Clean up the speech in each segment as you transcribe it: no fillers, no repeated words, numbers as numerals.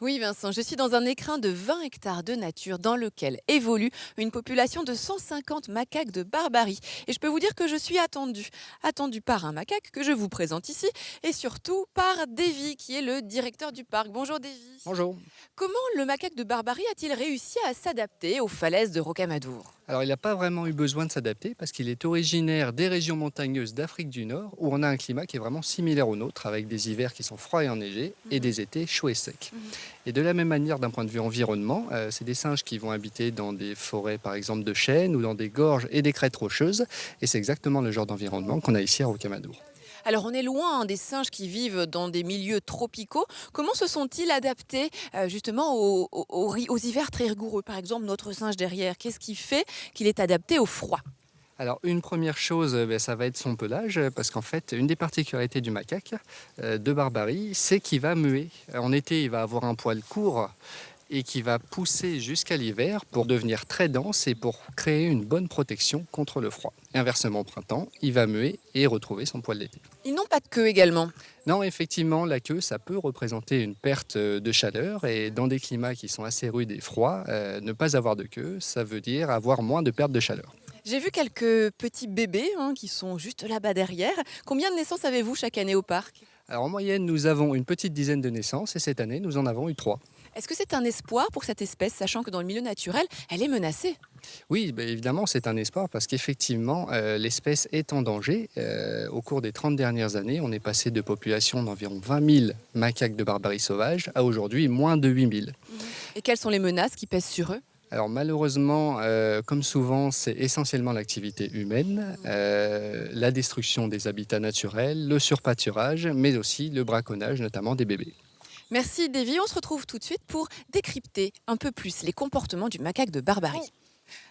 Oui, Vincent, je suis dans un écrin de 20 hectares de nature dans lequel évolue une population de 150 macaques de Barbarie. Et je peux vous dire que je suis attendue par un macaque que je vous présente ici et surtout par Davy qui est le directeur du parc. Bonjour Davy. Bonjour. Comment le macaque de Barbarie a-t-il réussi à s'adapter aux falaises de Rocamadour? Alors, il n'a pas vraiment eu besoin de s'adapter parce qu'il est originaire des régions montagneuses d'Afrique du Nord où on a un climat qui est vraiment similaire au nôtre avec des hivers qui sont froids et enneigés et Mhm, des étés chauds et secs. mhm. Et de la même manière, d'un point de vue environnement, c'est des singes qui vont habiter dans des forêts par exemple de chênes ou dans des gorges et des crêtes rocheuses. Et c'est exactement le genre d'environnement qu'on a ici à Rocamadour. Alors on est loin des singes qui vivent dans des milieux tropicaux. Comment se sont-ils adaptés justement aux hivers très rigoureux? Par exemple, notre singe derrière, qu'est-ce qui fait qu'il est adapté au froid? Alors une première chose, ça va être son pelage, parce qu'en fait, une des particularités du macaque de Barbarie, c'est qu'il va muer. En été, il va avoir un poil court et qui va pousser jusqu'à l'hiver pour devenir très dense et pour créer une bonne protection contre le froid. Inversement, au printemps, il va muer et retrouver son poil d'été. Ils n'ont pas de queue également. Non, effectivement, la queue, ça peut représenter une perte de chaleur et dans des climats qui sont assez rudes et froids, ne pas avoir de queue, ça veut dire avoir moins de perte de chaleur. J'ai vu quelques petits bébés qui sont juste là-bas derrière. Combien de naissances avez-vous chaque année au parc? Alors en moyenne, nous avons une petite dizaine de naissances et cette année, nous en avons eu 3. Est-ce que c'est un espoir pour cette espèce, sachant que dans le milieu naturel, elle est menacée? Oui, évidemment, c'est un espoir parce qu'effectivement, l'espèce est en danger. Au cours des 30 dernières années, on est passé de population d'environ 20 000 macaques de Barbarie sauvage à aujourd'hui moins de 8 000. Mhm. Et quelles sont les menaces qui pèsent sur eux? Alors malheureusement, comme souvent, c'est essentiellement l'activité humaine, la destruction des habitats naturels, le surpâturage, mais aussi le braconnage, notamment des bébés. Merci Davy, on se retrouve tout de suite pour décrypter un peu plus les comportements du macaque de Barbarie.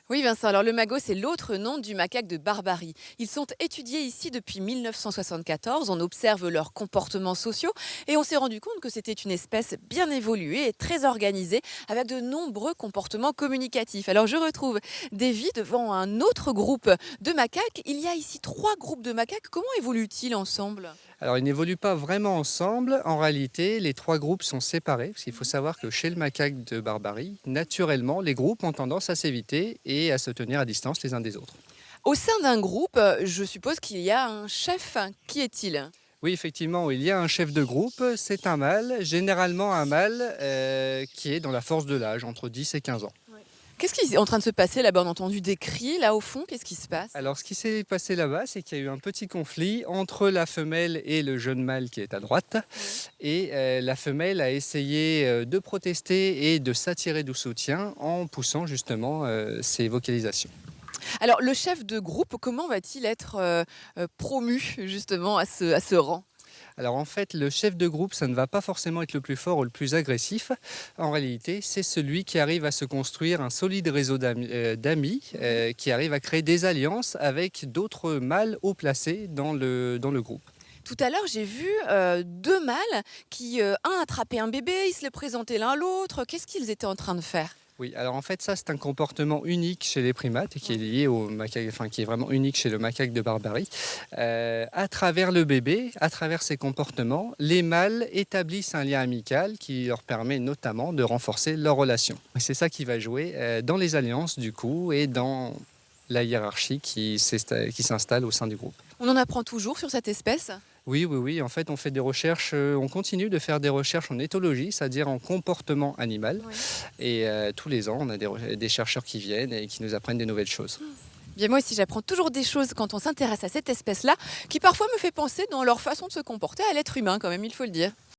Oui Vincent, alors le magot c'est l'autre nom du macaque de Barbarie. Ils sont étudiés ici depuis 1974, on observe leurs comportements sociaux et on s'est rendu compte que c'était une espèce bien évoluée et très organisée avec de nombreux comportements communicatifs. Alors je retrouve Davy devant un autre groupe de macaques. Il y a ici 3 groupes de macaques, comment évoluent-ils ensemble? Alors, ils n'évoluent pas vraiment ensemble. En réalité, les 3 groupes sont séparés, parce qu'il faut savoir que chez le macaque de Barbarie, naturellement, les groupes ont tendance à s'éviter et à se tenir à distance les uns des autres. Au sein d'un groupe, je suppose qu'il y a un chef. Qui est-il? Oui, effectivement, il y a un chef de groupe, c'est un mâle, généralement un mâle qui est dans la force de l'âge, entre 10 et 15 ans. Qu'est-ce qui est en train de se passer là-bas? On a entendu des cris là au fond, qu'est-ce qui se passe? Alors, ce qui s'est passé là-bas, c'est qu'il y a eu un petit conflit entre la femelle et le jeune mâle qui est à droite. Oui. Et la femelle a essayé de protester et de s'attirer du soutien en poussant justement ses vocalisations. Alors le chef de groupe, comment va-t-il être, promu justement à ce rang? Alors en fait, le chef de groupe, ça ne va pas forcément être le plus fort ou le plus agressif. En réalité, c'est celui qui arrive à se construire un solide réseau d'amis, Mmh. qui arrive à créer des alliances avec d'autres mâles haut placés dans le groupe. Tout à l'heure, j'ai vu, 2 mâles qui, un attrapait un bébé, ils se le présentaient l'un l'autre. Qu'est-ce qu'ils étaient en train de faire? Oui, alors en fait, ça, c'est un comportement unique chez les primates et qui est Oui. lié au macaque, enfin, qui est vraiment unique chez le macaque de Barbarie. À travers le bébé, à travers ses comportements, les mâles établissent un lien amical qui leur permet notamment de renforcer leur relation. Et c'est ça qui va jouer dans les alliances, du coup, et dans la hiérarchie qui s'installe au sein du groupe. On en apprend toujours sur cette espèce? Oui, oui, oui. En fait, on fait des recherches, on continue de faire des recherches en éthologie, c'est-à-dire en comportement animal. Oui. Et tous les ans, on a des chercheurs qui viennent et qui nous apprennent des nouvelles choses. Bien moi aussi, j'apprends toujours des choses quand on s'intéresse à cette espèce-là, qui parfois me fait penser dans leur façon de se comporter à l'être humain quand même, il faut le dire.